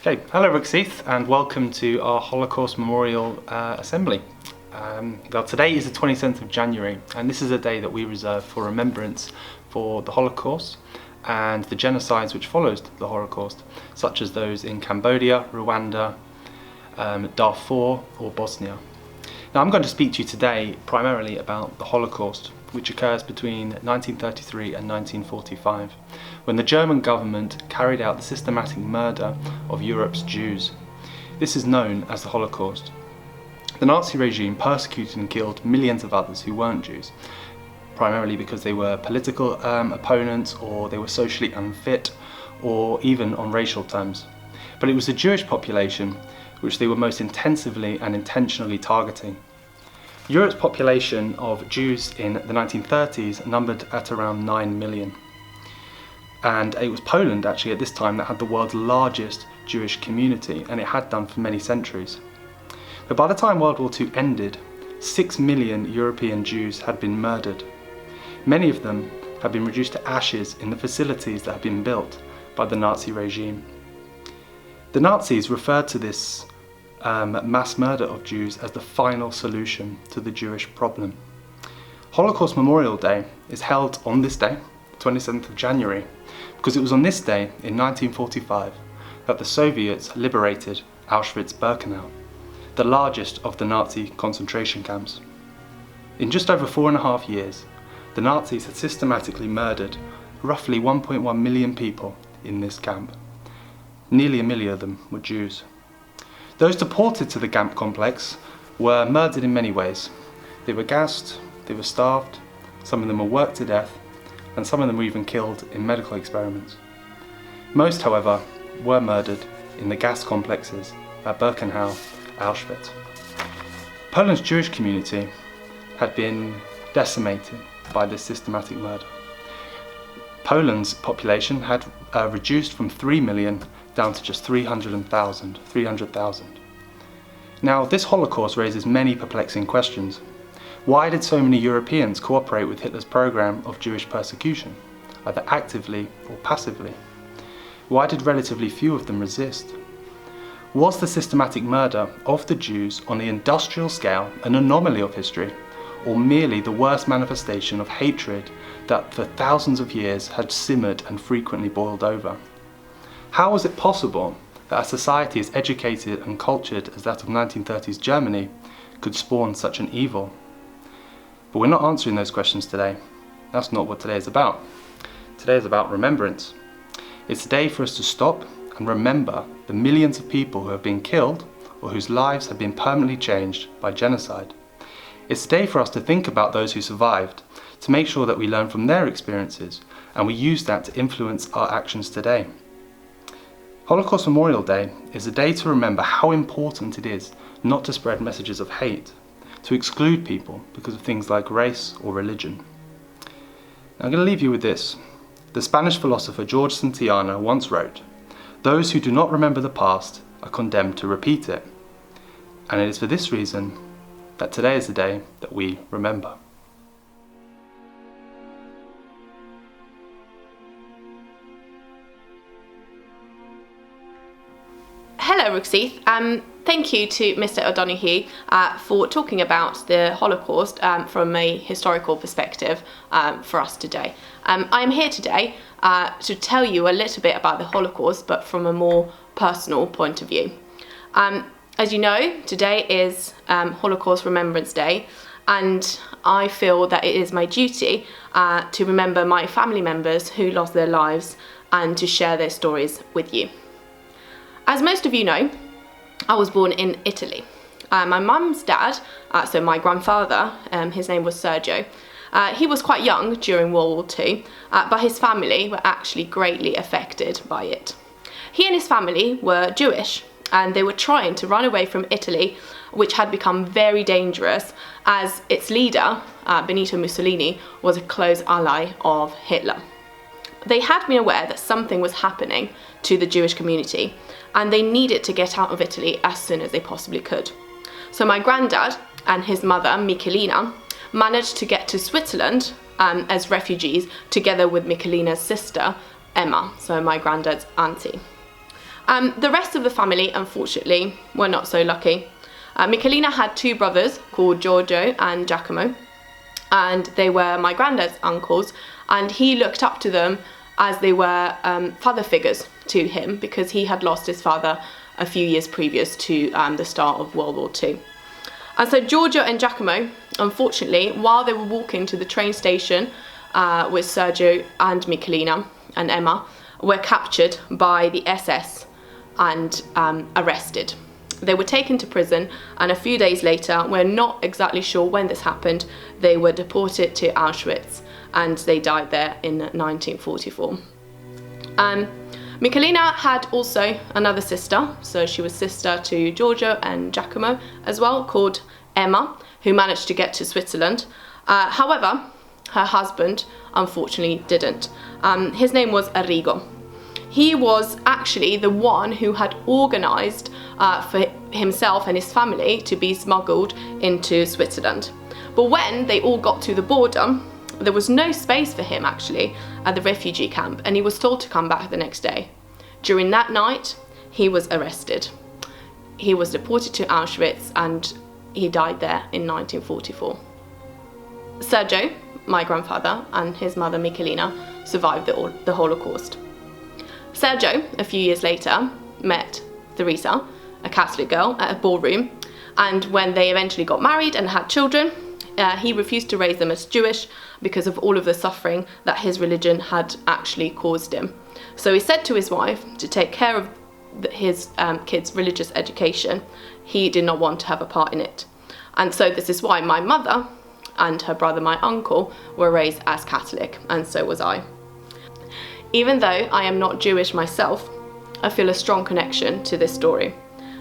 Okay, hello Rooks Heath and welcome to our Holocaust Memorial Assembly. Well, today is the 27th of January and this is a day that we reserve for remembrance for the Holocaust and the genocides which followed the Holocaust, such as those in Cambodia, Rwanda, Darfur or Bosnia. Now I'm going to speak to you today primarily about the Holocaust, which occurs between 1933 and 1945, when the German government carried out the systematic murder of Europe's Jews. This is known as the Holocaust. The Nazi regime persecuted and killed millions of others who weren't Jews, primarily because they were political opponents or they were socially unfit or even on racial terms. But it was the Jewish population which they were most intensively and intentionally targeting. Europe's population of Jews in the 1930s numbered at around 9 million. And it was Poland actually at this time that had the world's largest Jewish community, and it had done for many centuries. But by the time World War II ended, 6 million European Jews had been murdered. Many of them had been reduced to ashes in the facilities that had been built by the Nazi regime. The Nazis referred to this mass murder of Jews as the final solution to the Jewish problem. Holocaust Memorial Day is held on this day, 27th of January, because it was on this day in 1945 that the Soviets liberated Auschwitz-Birkenau, the largest of the Nazi concentration camps. In just over 4.5 years, the Nazis had systematically murdered roughly 1.1 million people in this camp. Nearly 1 million of them were Jews. Those deported to the camp complex were murdered in many ways. They were gassed, they were starved, some of them were worked to death, and some of them were even killed in medical experiments. Most, however, were murdered in the gas complexes at Birkenau, Auschwitz. Poland's Jewish community had been decimated by this systematic murder. Poland's population had reduced from 3 million down to just 300,000. Now, this Holocaust raises many perplexing questions. Why did so many Europeans cooperate with Hitler's program of Jewish persecution, either actively or passively? Why did relatively few of them resist? Was the systematic murder of the Jews on the industrial scale an anomaly of history, or merely the worst manifestation of hatred that for thousands of years had simmered and frequently boiled over? How was it possible that a society as educated and cultured as that of 1930s Germany could spawn such an evil? But we're not answering those questions today. That's not what today is about. Today is about remembrance. It's a day for us to stop and remember the millions of people who have been killed or whose lives have been permanently changed by genocide. It's a day for us to think about those who survived, to make sure that we learn from their experiences and we use that to influence our actions today. Holocaust Memorial Day is a day to remember how important it is not to spread messages of hate, to exclude people because of things like race or religion. Now, I'm going to leave you with this. The Spanish philosopher George Santayana once wrote, "Those who do not remember the past are condemned to repeat it." And it is for this reason that today is the day that we remember. Hello Rooks Heath. Thank you to Mr. O'Donoghue for talking about the Holocaust from a historical perspective for us today. I'm here today to tell you a little bit about the Holocaust, but from a more personal point of view. As you know, today is Holocaust Remembrance Day, and I feel that it is my duty to remember my family members who lost their lives and to share their stories with you. As most of you know, I was born in Italy. My mum's dad, so my grandfather, his name was Sergio, he was quite young during World War II, but his family were actually greatly affected by it. He and his family were Jewish, and they were trying to run away from Italy, which had become very dangerous as its leader, Benito Mussolini, was a close ally of Hitler. They had been aware that something was happening to the Jewish community, and they needed to get out of Italy as soon as they possibly could. So my granddad and his mother, Michelina, managed to get to Switzerland as refugees together with Michelina's sister, Emma, so my granddad's auntie. The rest of the family, unfortunately, were not so lucky. Michelina had two brothers called Giorgio and Giacomo, and they were my granddad's uncles, and he looked up to them as they were father figures to him, because he had lost his father a few years previous to the start of World War II. And so Giorgio and Giacomo, unfortunately, while they were walking to the train station with Sergio and Michelina and Emma, were captured by the SS and arrested. They were taken to prison, and a few days later, we're not exactly sure when this happened, they were deported to Auschwitz, and they died there in 1944. Michelina had also another sister, so she was sister to Giorgio and Giacomo as well, called Emma, who managed to get to Switzerland. However, her husband unfortunately didn't. His name was Arrigo. He was actually the one who had organised for himself and his family to be smuggled into Switzerland. But when they all got to the border, there was no space for him actually at the refugee camp, and he was told to come back the next day. During that night, he was arrested. He was deported to Auschwitz, and he died there in 1944. Sergio, my grandfather, and his mother Michelina survived the Holocaust. Sergio, a few years later, met Teresa, a Catholic girl, at a ballroom, and when they eventually got married and had children, he refused to raise them as Jewish because of all of the suffering that his religion had actually caused him. So he said to his wife to take care of his kids' religious education. He did not want to have a part in it. And so this is why my mother and her brother, my uncle, were raised as Catholic, and so was I. Even though I am not Jewish myself, I feel a strong connection to this story.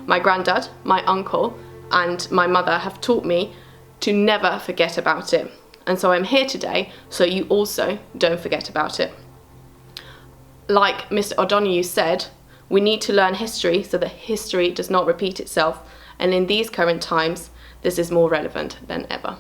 My granddad, my uncle, and my mother have taught me to never forget about it. And so I'm here today so you also don't forget about it. Like Mr. O'Donoghue said, we need to learn history so that history does not repeat itself. And in these current times, this is more relevant than ever.